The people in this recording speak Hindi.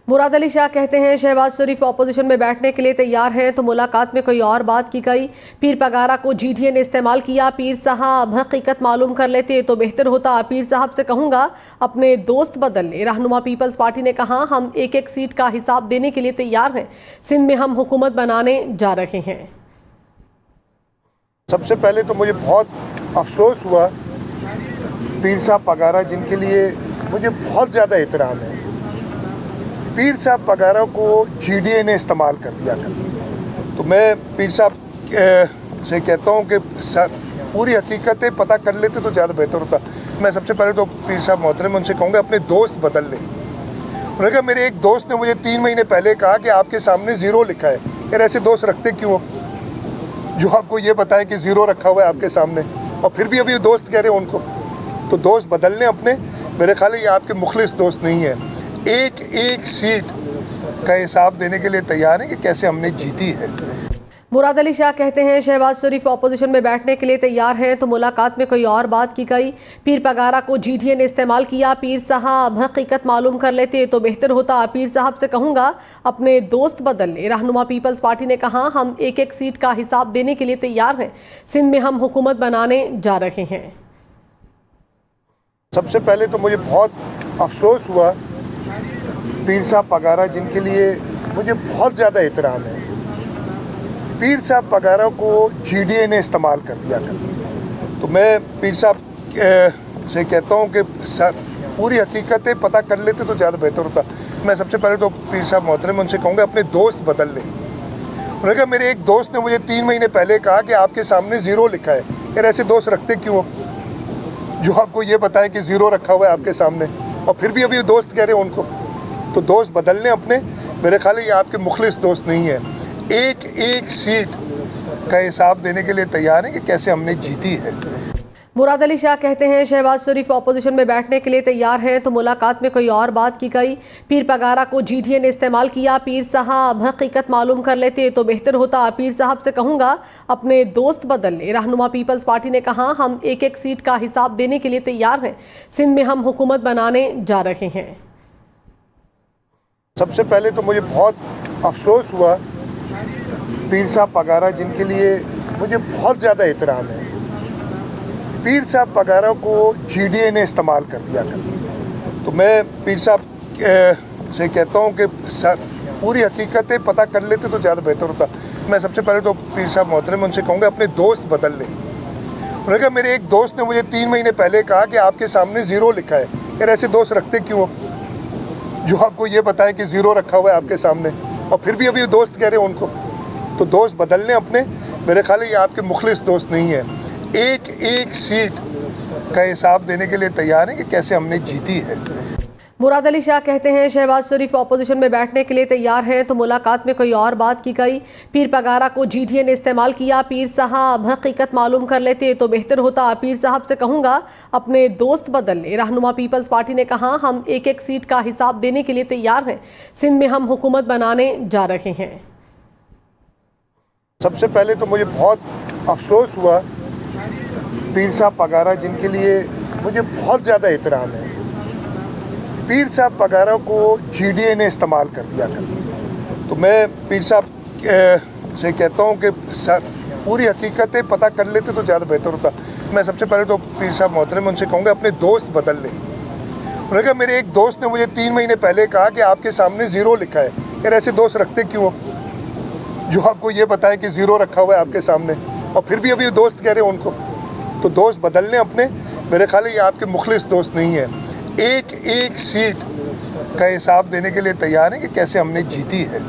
मुराद अली शाह कहते हैं शहबाज शरीफ अपोजिशन में बैठने के लिए तैयार हैं तो मुलाकात में कोई और बात की गई। पीर पगारा को जीटीए ने इस्तेमाल किया। पीर साहब हकीकत मालूम कर लेते तो बेहतर होता। पीर साहब से कहूंगा अपने दोस्त बदल ले। रहनुमा पीपल्स पार्टी ने कहा हम एक एक सीट का हिसाब देने के लिए तैयार हैं। सिंध में हम हुकूमत बनाने जा रहे हैं। सबसे पहले तो मुझे बहुत अफसोस हुआ पीर साहब पगारा जिनके लिए मुझे बहुत ज़्यादा एहतराम है, पीर साहब पगारा को जीडीए ने इस्तेमाल कर दिया कल। तो मैं पीर साहब से कहता हूँ कि पूरी हकीकतें पता कर लेते तो ज़्यादा बेहतर होता। मैं सबसे पहले तो पीर साहब मोहतरम उनसे कहूँगा अपने दोस्त बदल लें। उन्होंने कहा मेरे एक दोस्त ने मुझे 3 महीने पहले कहा कि आपके सामने ज़ीरो लिखा है। यार ऐसे दोस्त रखते क्यों जो आपको ये बताएं कि ज़ीरो रखा हुआ है आपके सामने, और फिर भी अभी दोस्त कह रहे हैं उनको। तो दोस्त बदलने अपने, मेरे ख्याल है ये आपके मुखलिस दोस्त नहीं है। एक एक सीट का हिसाब देने के लिए तैयार है कि कैसे हमने जीती है। मुराद अली शाह कहते हैं शहबाज शरीफ अपोजिशन में बैठने के लिए तैयार हैं तो मुलाकात में कोई और बात की गई। पीर पगारा को जीटीए ने इस्तेमाल किया। पीर साहब हकीकत मालूम कर लेते तो बेहतर होता। पीर साहब से कहूंगा अपने दोस्त बदल ले। रहनुमा पीपल्स पार्टी ने कहा हम एक एक सीट का हिसाब देने के लिए तैयार हैं। सिंध में हम हुकूमत बनाने जा रहे हैं। सबसे पहले तो मुझे बहुत अफसोस हुआ पीर साहब पगारा जिनके लिए मुझे बहुत ज़्यादा एहतराम है, पीर साहब पगारा को जीडीए ने इस्तेमाल कर दिया कल। तो मैं पीर साहब से कहता हूँ कि पूरी हकीकतें पता कर लेते तो ज़्यादा बेहतर होता। मैं सबसे पहले तो पीर साहब मोहतरम उनसे कहूँगा अपने दोस्त बदल लें। उन्होंने कहा मेरे एक दोस्त ने मुझे 3 महीने पहले कहा कि आपके सामने ज़ीरो लिखा है। यार ऐसे दोस्त रखते क्यों जो आपको ये बताएं कि ज़ीरो रखा हुआ है आपके सामने, और फिर भी अभी दोस्त कह रहे हैं उनको। तो दोस्त बदलने अपने, मेरे ख्याल है ये आपके मुखलिस दोस्त नहीं है। एक एक सीट का हिसाब देने के लिए तैयार है कि कैसे हमने जीती है। मुराद अली शाह कहते हैं शहबाज शरीफ अपोजिशन में बैठने के लिए तैयार हैं तो मुलाकात में कोई और बात की गई। पीर पगारा को जीटीए ने इस्तेमाल किया। पीर साहब हकीकत मालूम कर लेते तो बेहतर होता। पीर साहब से कहूंगा अपने दोस्त बदल ले। रहनुमा पीपल्स पार्टी ने कहा हम एक एक सीट का हिसाब देने के लिए तैयार हैं। सिंध में हम हुकूमत बनाने जा रहे हैं। सबसे पहले तो मुझे बहुत अफसोस हुआ पीर साहब पगारा जिनके लिए मुझे बहुत ज़्यादा एहतराम है, पीर साहब पगारा को जीडीए ने इस्तेमाल कर दिया कल। तो मैं पीर साहब से कहता हूँ कि पूरी हकीकतें पता कर लेते तो ज़्यादा बेहतर होता। मैं सबसे पहले तो पीर साहब मोहतरम उनसे कहूँगा अपने दोस्त बदल लें। उन्होंने कहा मेरे एक दोस्त ने मुझे 3 महीने पहले कहा कि आपके सामने ज़ीरो लिखा है। यार ऐसे दोस्त रखते क्यों जो आपको ये बताएं कि ज़ीरो रखा हुआ है आपके सामने, और फिर भी अभी दोस्त कह रहे हैं उनको। तो दोस्त बदलने अपने, मेरे ख्याल है ये आपके मुखलिस दोस्त नहीं है। एक एक सीट का हिसाब देने के लिए तैयार है कि कैसे हमने जीती है। मुराद अली शाह कहते हैं शहबाज शरीफ अपोजिशन में बैठने के लिए तैयार हैं तो मुलाकात में कोई और बात की गई। पीर पगारा को जीटीए ने इस्तेमाल किया। पीर साहब हकीकत मालूम कर लेते तो बेहतर होता। पीर साहब से कहूंगा अपने दोस्त बदल ले। रहनुमा पीपल्स पार्टी ने कहा हम एक एक सीट का हिसाब देने के लिए तैयार हैं। सिंध में हम हुकूमत बनाने जा रहे हैं। सबसे पहले तो मुझे बहुत अफसोस हुआ पीर साहब पगारा जिनके लिए मुझे बहुत ज़्यादा एहतराम है, पीर साहब पगारा को जीडीए ने इस्तेमाल कर दिया कल। तो मैं पीर साहब से कहता हूँ कि पूरी हकीकतें पता कर लेते तो ज़्यादा बेहतर होता। मैं सबसे पहले तो पीर साहब मोहतरम उनसे कहूँगा अपने दोस्त बदल लें। उन्होंने कहा मेरे एक दोस्त ने मुझे 3 महीने पहले कहा कि आपके सामने ज़ीरो लिखा है। यार ऐसे दोस्त रखते क्यों जो आपको ये बताएं कि ज़ीरो रखा हुआ है आपके सामने, और फिर भी अभी दोस्त कह रहे हैं उनको। तो दोस्त बदलने अपने, मेरे ख्याल है ये आपके मुखलिस दोस्त नहीं है। एक एक सीट का हिसाब देने के लिए तैयार है कि कैसे हमने जीती है।